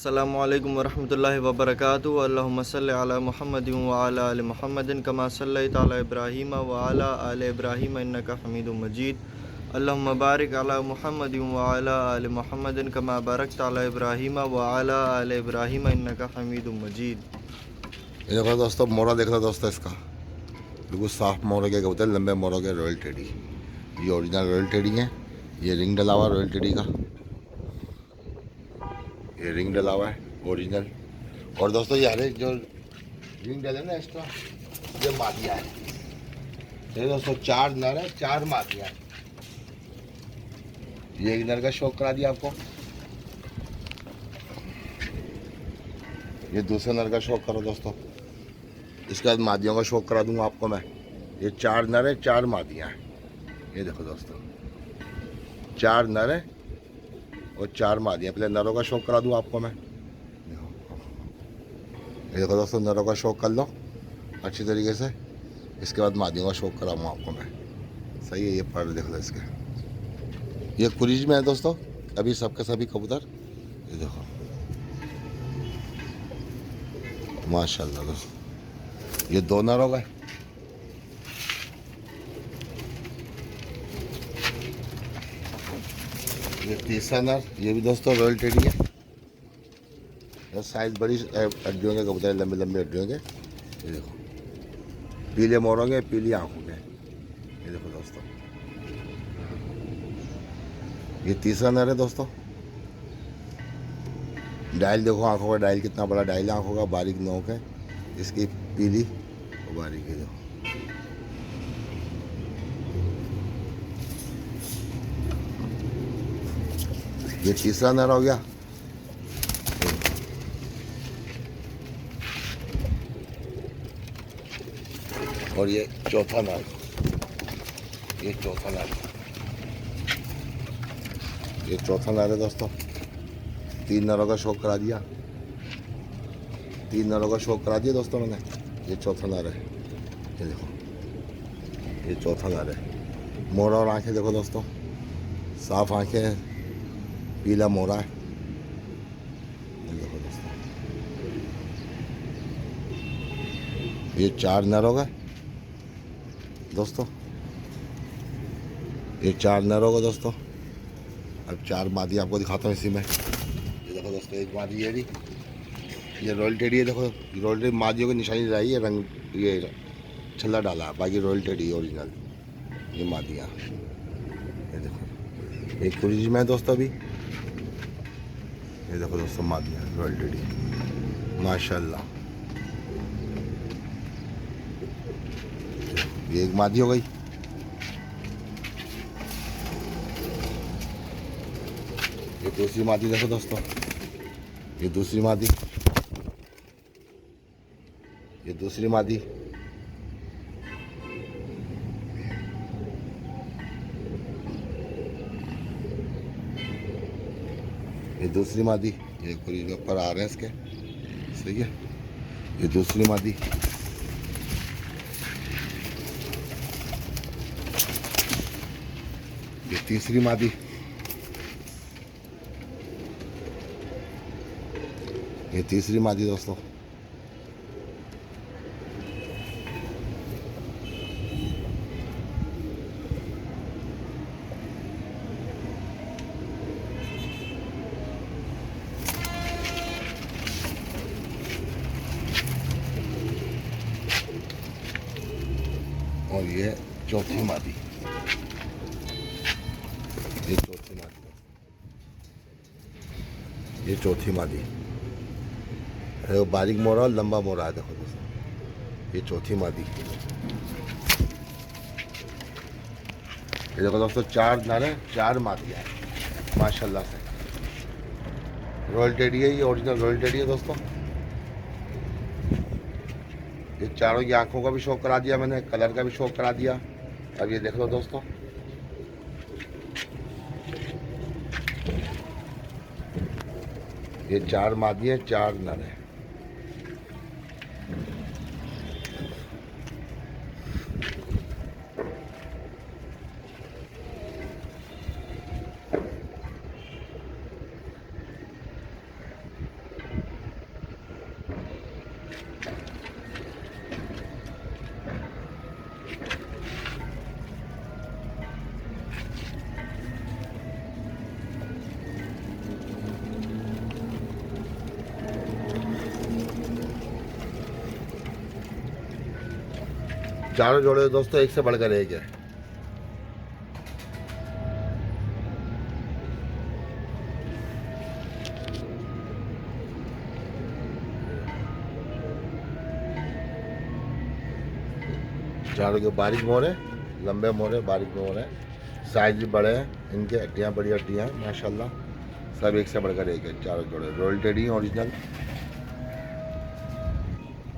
अस्सलामुअलैकुम वरहमतुल्लाहि वबरकातुहू। अल्लाहुम्मा सल्लि अला मुहम्मदिन व अला आलि मुहम्मदिन कमा सल्लैता अला इब्राहीम व अला आलि इब्राहीम इन्नका हमीदुम मजीद। अल्लाहुम्मा बारिक अला मुहम्मदिन व अला आलि मुहम्मदिन कमा बारकता अला इब्राहीम व अला आलि इब्राहीम इन्नका हमीदुम मजीद। ये देखो दोस्तों, मोरा देख लो दोस्तों, इसका बिल्कुल साफ मोरा के होते हैं, लंबे मोरा के रॉयल टेडी। ये ओरिजिनल रॉयल टेडी है। ये रिंग डला हुआ रॉयल टेडी का, ये रिंग डला हुआ है ओरिजिनल। और दोस्तों यार जो रिंग डले ना एक्स्ट्रा, ये मादिया है। ये दोस्तों 4 नर है, 4 मादिया है। ये एक नर का शौक करा दिया आपको, ये दूसरे नर का शौक करो दोस्तों। इसके बाद मादियों का शौक करा दूंगा आपको मैं। ये 4 नर है, 4 मादियाँ हैं। ये देखो दोस्तों, 4 नर है और 4 मादियाँ। पहले नरों का शौक करा दूँ आपको मैं। ये देखो दोस्तों, नरों का शौक कर लो अच्छी तरीके से, इसके बाद मादियों का शौक कराऊँगा आपको मैं। सही है, ये पर देख लो इसके। ये कुरीज में है दोस्तों अभी सबके सभी कबूतर। ये देखो माशाल्लाह दोस्तों, ये 2 नर हो गए। ये तीसरा नर, ये भी दोस्तों रॉयल टेडी है। साइज बड़ी हड्डियों के कबूतर, लंबे लंबे हड्डियों के। ये देखो पीले मोरों के, पीली आंखों के। ये देखो दोस्तों, ये तीसरा नर है दोस्तों। डायल देखो आंखों का, डायल कितना बड़ा डायल है आंखों का, बारीक नोक है इसकी, पीली और बारीक है। देखो ये तीसरा नर हो गया। और ये चौथा नर, ये चौथा नर, ये चौथा नर है दोस्तों। 3 नरों का शौक करा दिया, 3 नरों का शौक करा दिया दोस्तों मैंने। ये चौथा नर है। ये देखो, ये चौथा नर है। मोरा और आंखें देखो दोस्तों, साफ आंखें हैं, पीला मोरा है। ये देखो दोस्तों, ये 4 नर हो गए दोस्तों। ये 4 नर होगा दोस्तों। अब 4 मादी आपको दिखाता हूँ इसी में। ये देखो दोस्तों, एक मादी ये रही, ये रॉयल टेडी है। देखो रॉयल टेडी मादियों की निशानी लगाई है, रंग ये छल्ला डाला, बाकी रॉयल टेडी ओरिजिनल। ये मादियाँ, ये देखो एक कुरीज में है दोस्तों अभी। ये देखो दोस्तों मादियाँ रॉयल टेडी माशाल्लाह। ये एक मादी हो गई। ये दूसरी मादी देखो दोस्तों, ये दूसरी मादी, ये दूसरी मादी। ये दूसरी मादी, ये पूरी ऊपर आ रहे हैं इसके। सही है, ये दूसरी मादी। ये तीसरी मादी, ये तीसरी मादी दोस्तों। और ये चौथी मादी, ये चौथी मादी, ये चौथी मादी। वो बारीक मोरा और लंबा मोरा है देखो दोस्तों, ये चौथी मादी। ये देखो दोस्तों, 4 नर है, 4 मादियाँ है माशाल्लाह से। रॉयल टेडी है, ये ओरिजिनल रॉयल टेडी है दोस्तों। ये चारों की आंखों का भी शौक करा दिया मैंने, कलर का भी शौक करा दिया। अब ये देख लो दोस्तों, ये 4 मादी है, 4 नर है। चारों जोड़े दोस्तों एक से बढ़कर एक है। चारों के बारीक मोर है, लंबे मोर है, बारीक मोर है, साइज भी बड़े हैं, इनके हड्डियाँ बड़ी हड्डियाँ हैं माशाल्लाह। सब एक से बढ़कर एक है, चारों जोड़े रॉयल टेडी ओरिजिनल।